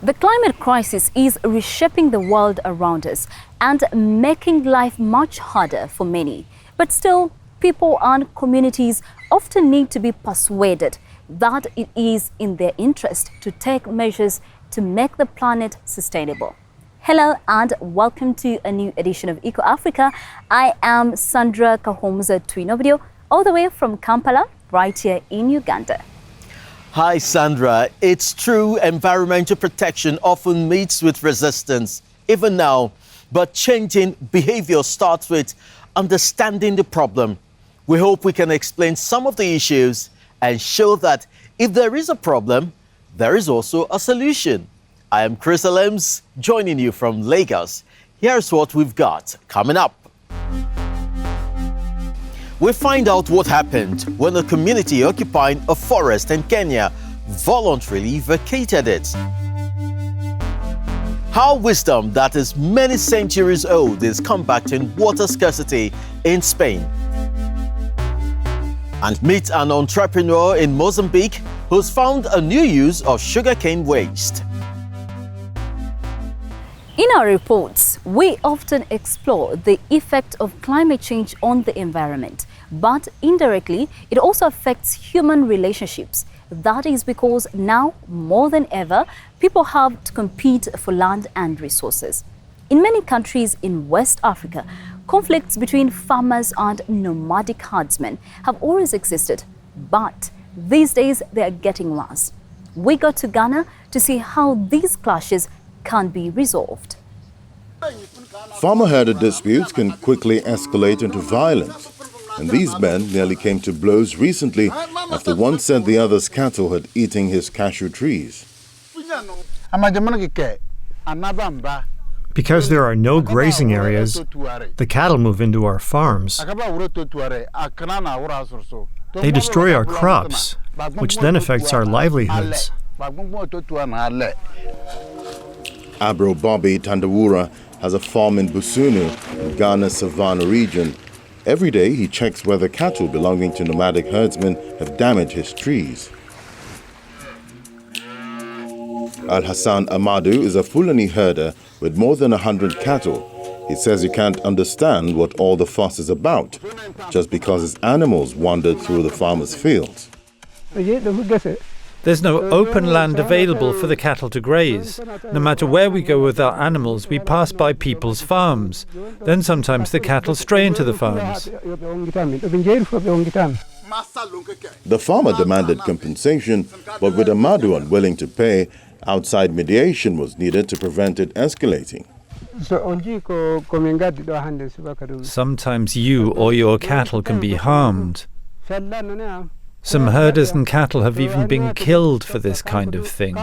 The climate crisis is reshaping the world around us and making life much harder for many. But still, people and communities often need to be persuaded that it is in their interest to take measures to make the planet sustainable. Hello and welcome to a new edition of Eco Africa. I am Sandra Kahomza Twinovideo, all the way from Kampala, right here in Uganda. Hi Sandra, it's true environmental protection often meets with resistance, even now, but changing behavior starts with understanding the problem. We hope we can explain some of the issues and show that if there is a problem, there is also a solution. I am Chris Alems, joining you from Lagos. Here's what we've got coming up. We find out what happened when a community occupying a forest in Kenya voluntarily vacated it. How wisdom that is many centuries old is combating water scarcity in Spain. And meet an entrepreneur in Mozambique who's found a new use of sugarcane waste. In our reports, we often explore the effect of climate change on the environment, but indirectly, it also affects human relationships. That is because now, more than ever, people have to compete for land and resources. In many countries in West Africa, conflicts between farmers and nomadic herdsmen have always existed, but these days they are getting worse. We go to Ghana to see how these clashes can be resolved. Farmer-herder disputes can quickly escalate into violence, and these men nearly came to blows recently after one said the other's cattle had eaten his cashew trees. Because there are no grazing areas, the cattle move into our farms. They destroy our crops, which then affects our livelihoods. Abro Bobby Tandawura has a farm in Busunu, in Ghana's Savannah region. Every day he checks whether cattle belonging to nomadic herdsmen have damaged his trees. Al-Hassan Amadou is a Fulani herder with more than 100 cattle. He says he can't understand what all the fuss is about, just because his animals wandered through the farmer's fields. There's no open land available for the cattle to graze. No matter where we go with our animals, we pass by people's farms. Then sometimes the cattle stray into the farms. The farmer demanded compensation, but with Amadou unwilling to pay, outside mediation was needed to prevent it escalating. Sometimes you or your cattle can be harmed. Some herders and cattle have even been killed for this kind of thing.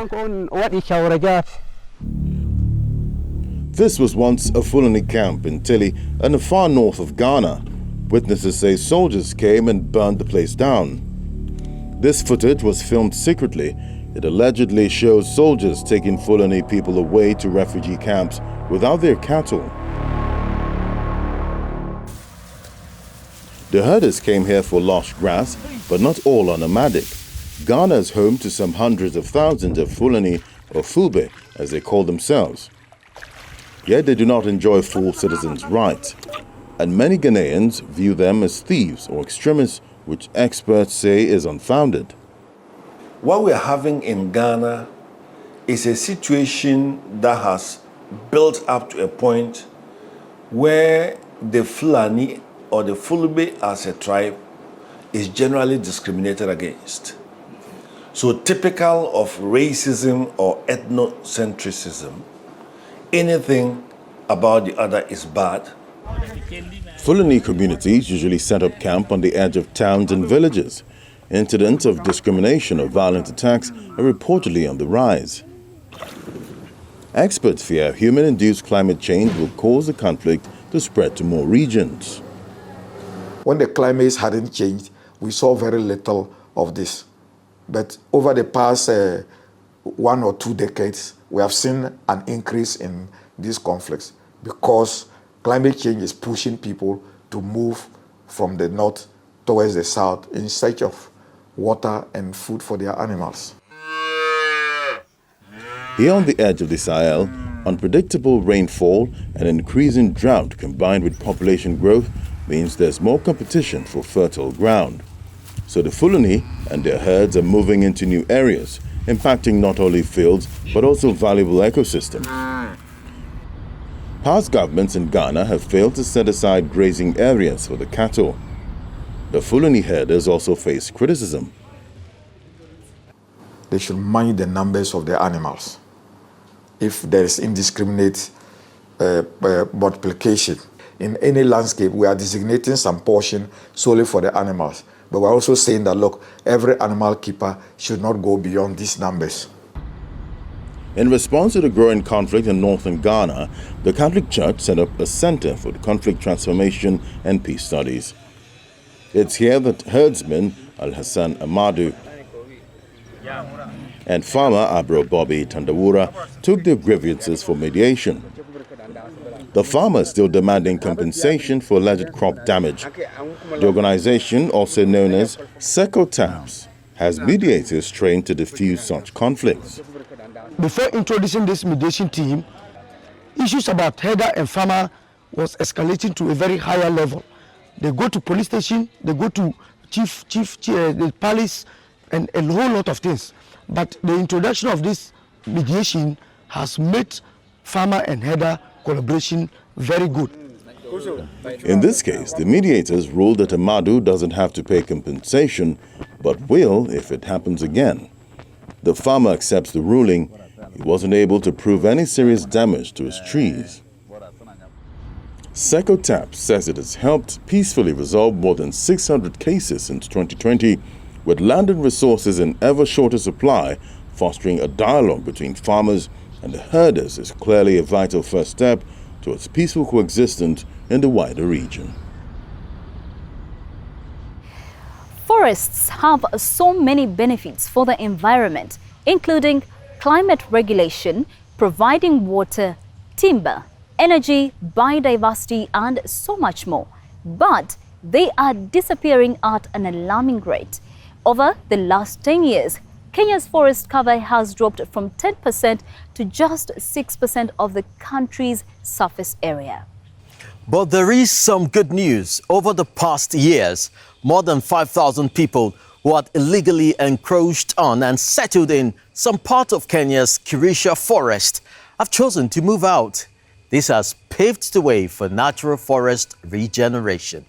This was once a Fulani camp in Tilly and the far north of Ghana. Witnesses say soldiers came and burned the place down. This footage was filmed secretly. It allegedly shows soldiers taking Fulani people away to refugee camps without their cattle. The herders came here for lush grass, but not all are nomadic. Ghana is home to some hundreds of thousands of Fulani, or Fulbe, as they call themselves. Yet they do not enjoy full citizens' rights, and many Ghanaians view them as thieves or extremists, which experts say is unfounded. What we are having in Ghana is a situation that has built up to a point where the Fulani or the Fulbe as a tribe is generally discriminated against. So typical of racism or ethnocentrism, anything about the other is bad. Fulani communities usually set up camp on the edge of towns and villages. Incidents of discrimination or violent attacks are reportedly on the rise. Experts fear human-induced climate change will cause the conflict to spread to more regions. When the climate hadn't changed, we saw very little of this. But over the past 1 or 2 decades, we have seen an increase in these conflicts because climate change is pushing people to move from the north towards the south in search of water and food for their animals. Here on the edge of the Sahel, unpredictable rainfall and increasing drought combined with population growth means there's more competition for fertile ground. So the Fulani and their herds are moving into new areas, impacting not only fields but also valuable ecosystems. Past governments in Ghana have failed to set aside grazing areas for the cattle. The Fulani herders also face criticism. They should mind the numbers of the animals. If there is indiscriminate multiplication in any landscape, we are designating some portion solely for the animals. But we're also saying that, look, every animal keeper should not go beyond these numbers. In response to the growing conflict in northern Ghana, the Catholic Church set up a center for conflict transformation and peace studies. It's here that herdsman Al-Hassan Amadou and farmer Abro Bobby Tandawura took their grievances for mediation. The farmer is still demanding compensation for alleged crop damage. The organization, also known as SECOTAPS, has mediators trained to diffuse such conflicts. Before introducing this mediation team, issues about herder and farmer was escalating to a very higher level. They go to police station, they go to the palace, and a whole lot of things. But the introduction of this mediation has made farmer and herder collaboration very good. In this case, the mediators ruled that Amadou doesn't have to pay compensation, but will if it happens again. The farmer accepts the ruling. He wasn't able to prove any serious damage to his trees. SECOTAP says it has helped peacefully resolve more than 600 cases since 2020, with land and resources in ever shorter supply. Fostering a dialogue between farmers and the herders is clearly a vital first step towards peaceful coexistence in the wider region. Forests have so many benefits for the environment, including climate regulation, providing water, timber, energy, biodiversity, and so much more. But they are disappearing at an alarming rate. Over the last 10 years, Kenya's forest cover has dropped from 10% to just 6% of the country's surface area. But there is some good news. Over the past years, more than 5,000 people who had illegally encroached on and settled in some part of Kenya's Kirisha forest have chosen to move out. This has paved the way for natural forest regeneration.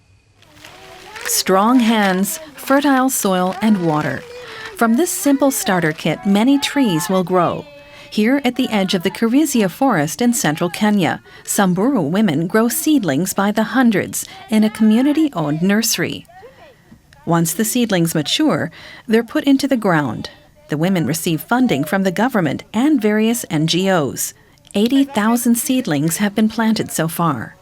Strong hands, fertile soil, and water. From this simple starter kit, many trees will grow. Here at the edge of the Kirizia forest in central Kenya, Samburu women grow seedlings by the hundreds in a community-owned nursery. Once the seedlings mature, they're put into the ground. The women receive funding from the government and various NGOs. 80,000 seedlings have been planted so far.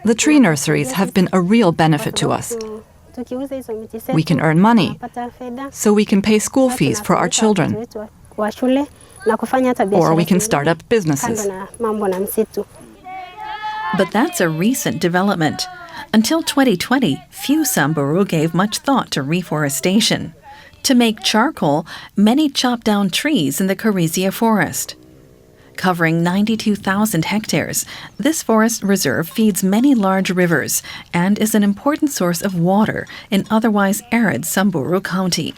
The tree nurseries have been a real benefit to us. We can earn money, so we can pay school fees for our children, or we can start up businesses. But that's a recent development. Until 2020, few Samburu gave much thought to reforestation. To make charcoal, many chopped down trees in the Kirizia forest. Covering 92,000 hectares, this forest reserve feeds many large rivers and is an important source of water in otherwise arid Samburu County.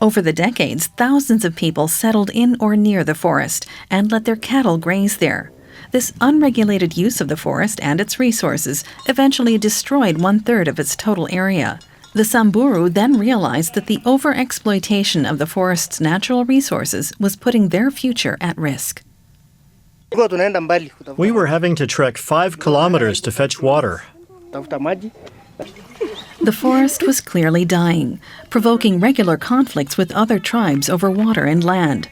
Over the decades, thousands of people settled in or near the forest and let their cattle graze there. This unregulated use of the forest and its resources eventually destroyed 1/3 of its total area. The Samburu then realized that the overexploitation of the forest's natural resources was putting their future at risk. We were having to trek 5 kilometers to fetch water. The forest was clearly dying, provoking regular conflicts with other tribes over water and land.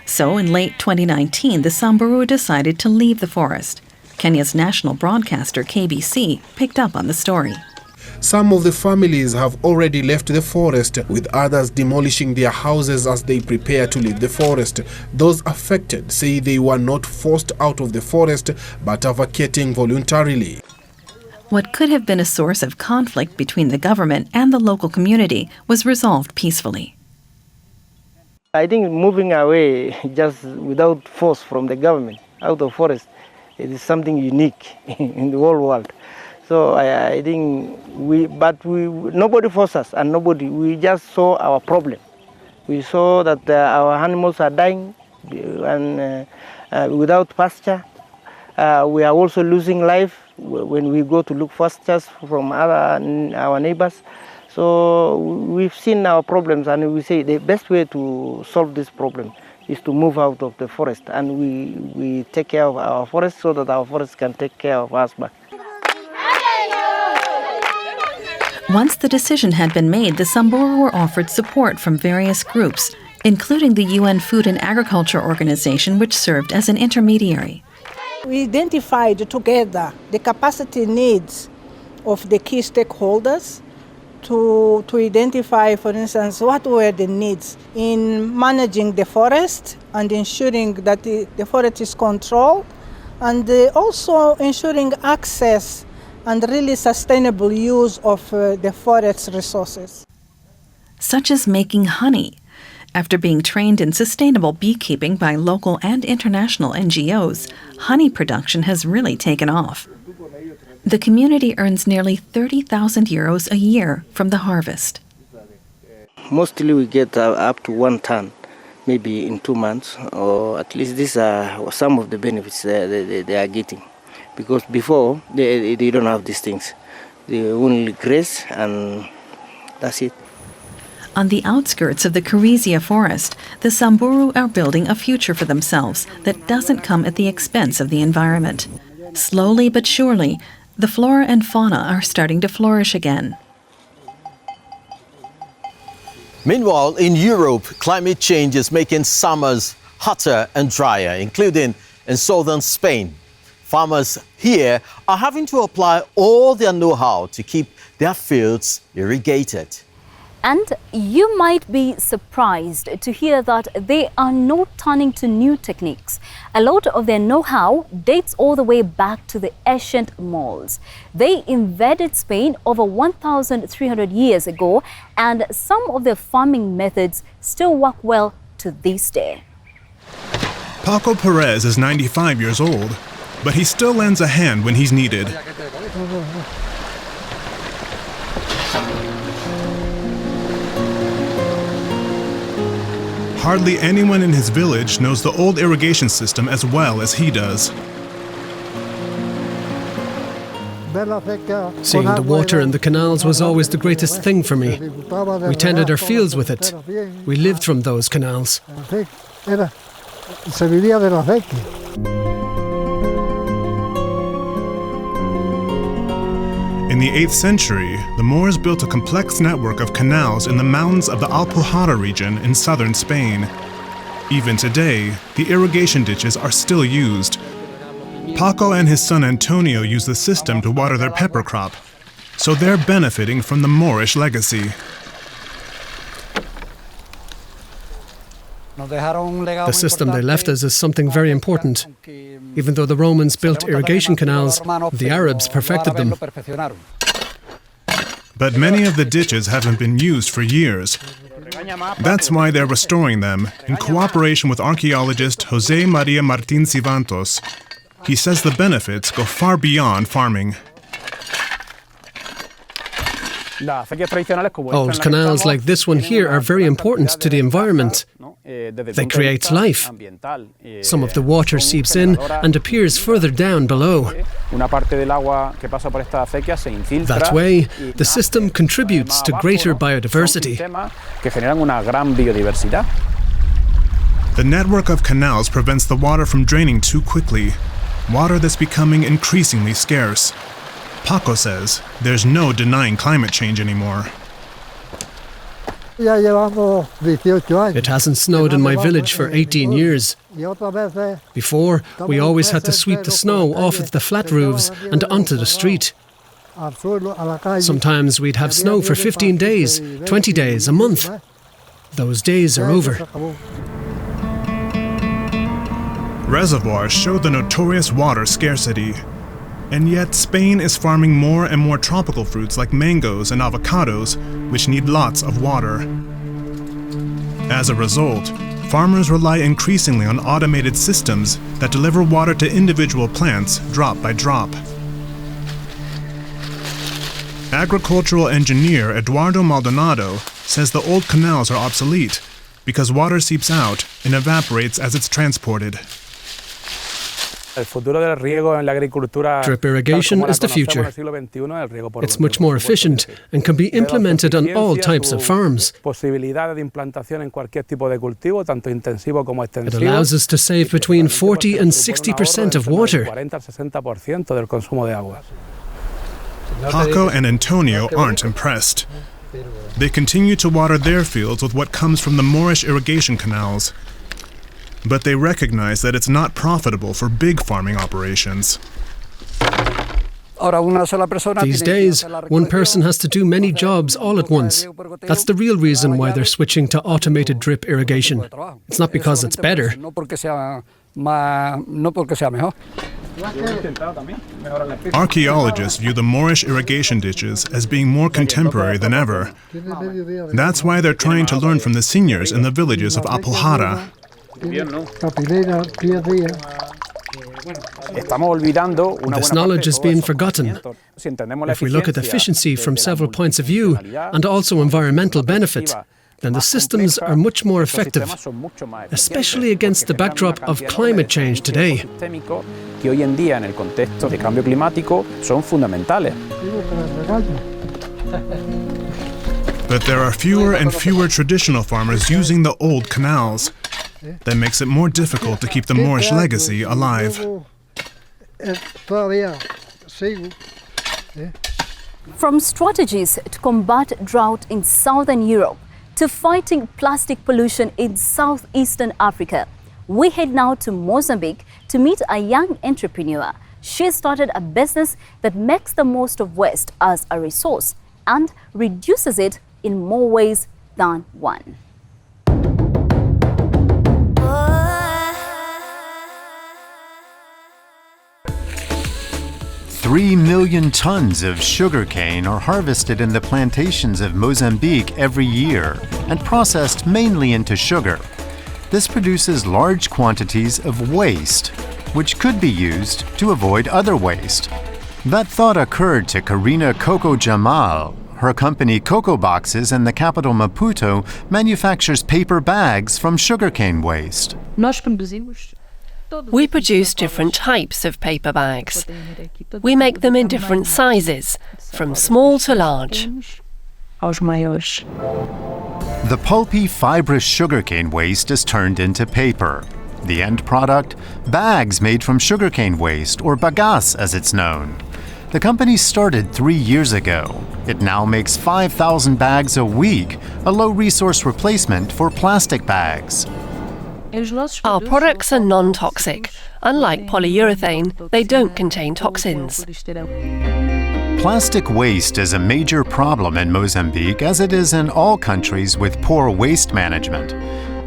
So in late 2019, the Samburu decided to leave the forest. Kenya's national broadcaster, KBC, picked up on the story. Some of the families have already left the forest, with others demolishing their houses as they prepare to leave the forest. Those affected say they were not forced out of the forest, but are vacating voluntarily. What could have been a source of conflict between the government and the local community was resolved peacefully. I think moving away just without force from the government out of forest, it is something unique in the whole world. So I think nobody forced us, and we just saw our problem. We saw that our animals are dying and without pasture. We are also losing life when we go to look pastures from our neighbors. So we've seen our problems, and we say the best way to solve this problem is to move out of the forest, and we take care of our forest so that our forest can take care of us back. Once the decision had been made, the Samburu were offered support from various groups, including the UN Food and Agriculture Organization, which served as an intermediary. We identified together the capacity needs of the key stakeholders to identify, for instance, what were the needs in managing the forest and ensuring that the forest is controlled, and also ensuring access and really sustainable use of the forest resources. Such as making honey. After being trained in sustainable beekeeping by local and international NGOs, honey production has really taken off. The community earns nearly 30,000 euros a year from the harvest. Mostly we get up to 1 ton, maybe in 2 months, or at least these are some of the benefits they are getting. Because before, they don't have these things. They only graze and that's it. On the outskirts of the Karisia forest, the Samburu are building a future for themselves that doesn't come at the expense of the environment. Slowly but surely, the flora and fauna are starting to flourish again. Meanwhile, in Europe, climate change is making summers hotter and drier, including in southern Spain. Farmers here are having to apply all their know-how to keep their fields irrigated. And you might be surprised to hear that they are not turning to new techniques. A lot of their know-how dates all the way back to the ancient Moors. They invaded Spain over 1,300 years ago, and some of their farming methods still work well to this day. Paco Perez is 95 years old, but he still lends a hand when he's needed. Hardly anyone in his village knows the old irrigation system as well as he does. Seeing the water in the canals was always the greatest thing for me. We tended our fields with it. We lived from those canals. In the 8th century, the Moors built a complex network of canals in the mountains of the Alpujarra region in southern Spain. Even today, the irrigation ditches are still used. Paco and his son Antonio use the system to water their pepper crop, so they're benefiting from the Moorish legacy. The system they left us is something very important. Even though the Romans built irrigation canals, the Arabs perfected them. But many of the ditches haven't been used for years. That's why they're restoring them, in cooperation with archaeologist José María Martín Civantos. He says the benefits go far beyond farming. Old canals like this one here are very important to the environment. They create life. Some of the water seeps in and appears further down below. That way, the system contributes to greater biodiversity. The network of canals prevents the water from draining too quickly, water that's becoming increasingly scarce. Paco says there's no denying climate change anymore. It hasn't snowed in my village for 18 years. Before, we always had to sweep the snow off of the flat roofs and onto the street. Sometimes we'd have snow for 15 days, 20 days, a month. Those days are over. Reservoirs show the notorious water scarcity. And yet Spain is farming more and more tropical fruits like mangoes and avocados, which need lots of water. As a result, farmers rely increasingly on automated systems that deliver water to individual plants drop by drop. Agricultural engineer Eduardo Maldonado says the old canals are obsolete because water seeps out and evaporates as it's transported. Drip irrigation is the future. It's much more efficient and can be implemented on all types of farms. It allows us to save between 40 and 60% of water. Paco and Antonio aren't impressed. They continue to water their fields with what comes from the Moorish irrigation canals. But they recognize that it's not profitable for big farming operations. These days, one person has to do many jobs all at once. That's the real reason why they're switching to automated drip irrigation. It's not because it's better. Archaeologists view the Moorish irrigation ditches as being more contemporary than ever. That's why they're trying to learn from the seniors in the villages of Alpujarra. This knowledge is being forgotten. If we look at efficiency from several points of view and also environmental benefit, then the systems are much more effective, especially against the backdrop of climate change today. But there are fewer and fewer traditional farmers using the old canals. That makes it more difficult to keep the Moorish legacy alive. From strategies to combat drought in southern Europe to fighting plastic pollution in southeastern Africa, we head now to Mozambique to meet a young entrepreneur. She started a business that makes the most of waste as a resource and reduces it in more ways than one. 3 million tons of sugarcane are harvested in the plantations of Mozambique every year and processed mainly into sugar. This produces large quantities of waste, which could be used to avoid other waste. That thought occurred to Karina Coco Jamal. Her company Coco Boxes in the capital Maputo manufactures paper bags from sugarcane waste. We produce different types of paper bags. We make them in different sizes, from small to large. The pulpy, fibrous sugarcane waste is turned into paper. The end product? Bags made from sugarcane waste, or bagasse as it's known. The company started 3 years ago. It now makes 5,000 bags a week, a low-resource replacement for plastic bags. Our products are non-toxic. Unlike polyurethane, they don't contain toxins. Plastic waste is a major problem in Mozambique, as it is in all countries with poor waste management.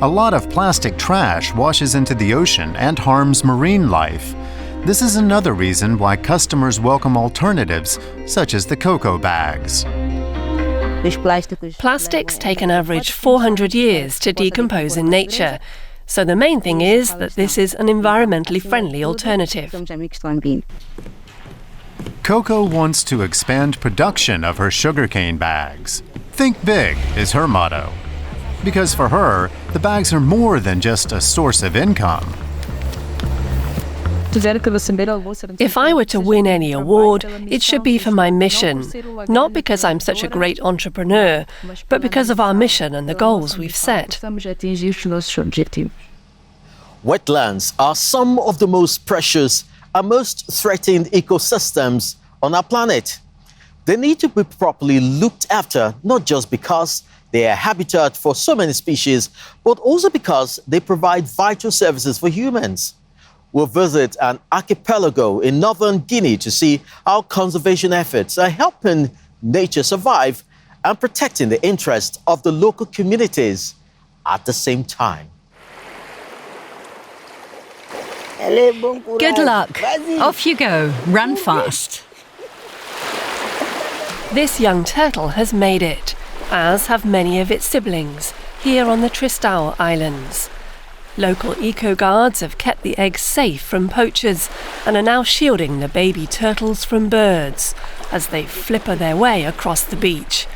A lot of plastic trash washes into the ocean and harms marine life. This is another reason why customers welcome alternatives, such as the cocoa bags. Plastics take an average 400 years to decompose in nature. So the main thing is that this is an environmentally friendly alternative. Coco wants to expand production of her sugarcane bags. Think big is her motto. Because for her, the bags are more than just a source of income. If I were to win any award, it should be for my mission, not because I'm such a great entrepreneur, but because of our mission and the goals we've set. Wetlands are some of the most precious and most threatened ecosystems on our planet. They need to be properly looked after, not just because they are habitat for so many species, but also because they provide vital services for humans. We'll visit an archipelago in northern Guinea to see how conservation efforts are helping nature survive and protecting the interests of the local communities at the same time. Good luck. Off you go. Run fast. This young turtle has made it, as have many of its siblings. here on the Tristão Islands. Local eco-guards have kept the eggs safe from poachers and are now shielding the baby turtles from birds as they flipper their way across the beach.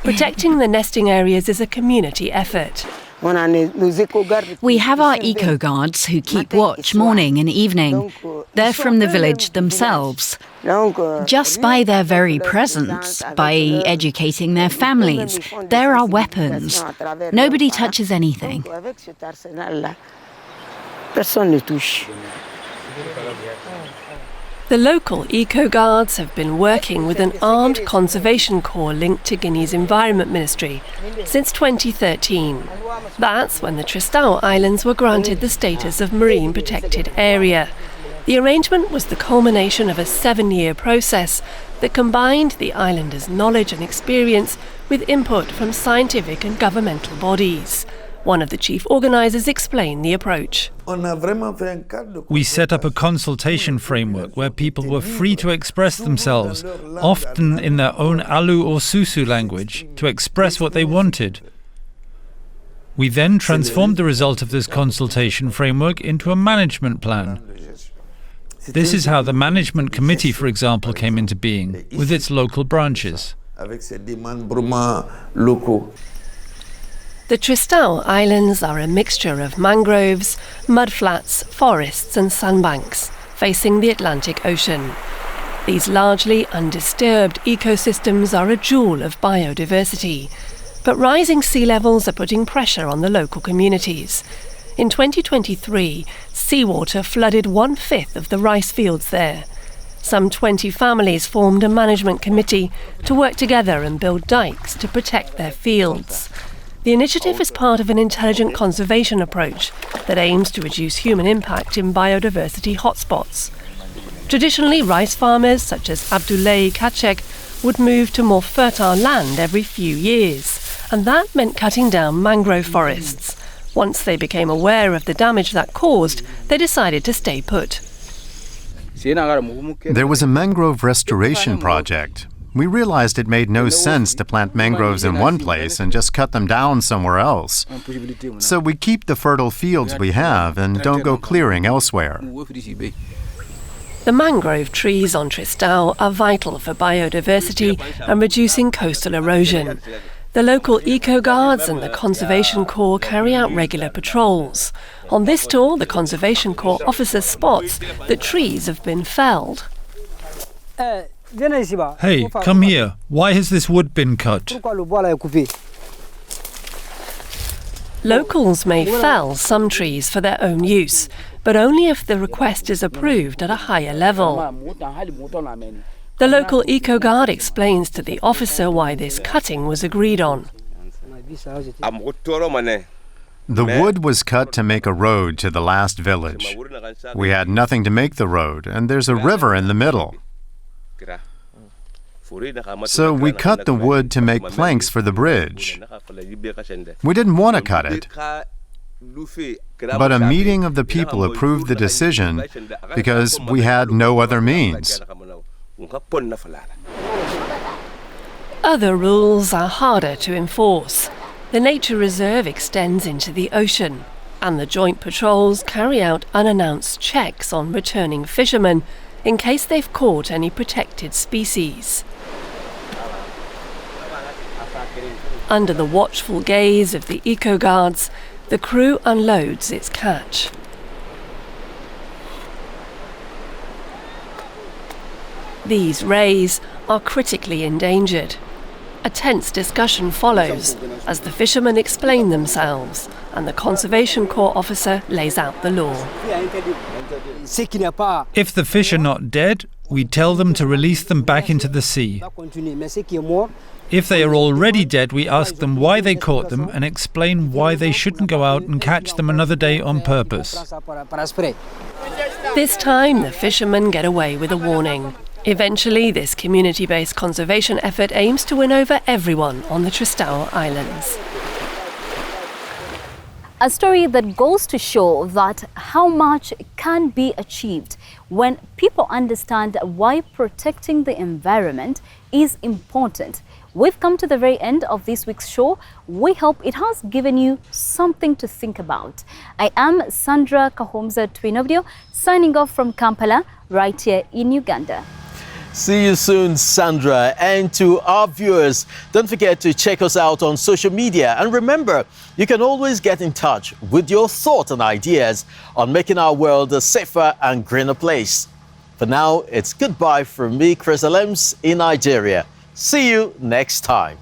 Protecting the nesting areas is a community effort. We have our eco-guards who keep watch morning and evening. They're from the village themselves. Just by their very presence, by educating their families, they're our weapons. Nobody touches anything. The local eco-guards have been working with an armed conservation corps linked to Guinea's Environment Ministry since 2013. That's when the Tristão Islands were granted the status of Marine Protected Area. The arrangement was the culmination of a 7-year process that combined the islanders' knowledge and experience with input from scientific and governmental bodies. One of the chief organisers explained the approach. We set up a consultation framework where people were free to express themselves, often in their own Alu or Susu language, to express what they wanted. We then transformed the result of this consultation framework into a management plan. This is how the management committee, for example, came into being, with its local branches. The Tristão Islands are a mixture of mangroves, mudflats, forests and sandbanks facing the Atlantic Ocean. These largely undisturbed ecosystems are a jewel of biodiversity, but rising sea levels are putting pressure on the local communities. In 2023, seawater flooded 1/5 of the rice fields there. Some 20 families formed a management committee to work together and build dikes to protect their fields. The initiative is part of an intelligent conservation approach that aims to reduce human impact in biodiversity hotspots. Traditionally, rice farmers such as Abdoulaye Kachek would move to more fertile land every few years, and that meant cutting down mangrove forests. Once they became aware of the damage that caused, they decided to stay put. There was a mangrove restoration project. We realized it made no sense to plant mangroves in one place and just cut them down somewhere else. So we keep the fertile fields we have and don't go clearing elsewhere. The mangrove trees on Tristão are vital for biodiversity and reducing coastal erosion. The local eco-guards and the Conservation Corps carry out regular patrols. On this tour, the Conservation Corps officer spots that trees have been felled. Hey, come here. Why has this wood been cut? Locals may fell some trees for their own use, but only if the request is approved at a higher level. The local eco-guard explains to the officer why this cutting was agreed on. The wood was cut to make a road to the last village. We had nothing to make the road, and there's a river in the middle. So we cut the wood to make planks for the bridge. We didn't want to cut it, but a meeting of the people approved the decision because we had no other means. Other rules are harder to enforce. The nature reserve extends into the ocean, and the joint patrols carry out unannounced checks on returning fishermen in case they've caught any protected species. Under the watchful gaze of the eco-guards, the crew unloads its catch. These rays are critically endangered. A tense discussion follows as the fishermen explain themselves and the Conservation Corps officer lays out the law. If the fish are not dead, we tell them to release them back into the sea. If they are already dead, we ask them why they caught them and explain why they shouldn't go out and catch them another day on purpose. This time, the fishermen get away with a warning. Eventually, this community-based conservation effort aims to win over everyone on the Tristão Islands. A story that goes to show that how much can be achieved when people understand why protecting the environment is important. We've come to the very end of this week's show. We hope it has given you something to think about. I am Sandra Kahomza Twinovideo, signing off from Kampala, right here in Uganda. See you soon, Sandra. And to our viewers, don't forget to check us out on social media. And remember, you can always get in touch with your thoughts and ideas on making our world a safer and greener place. For now, it's goodbye from me, Chris Alems, in Nigeria. See you next time.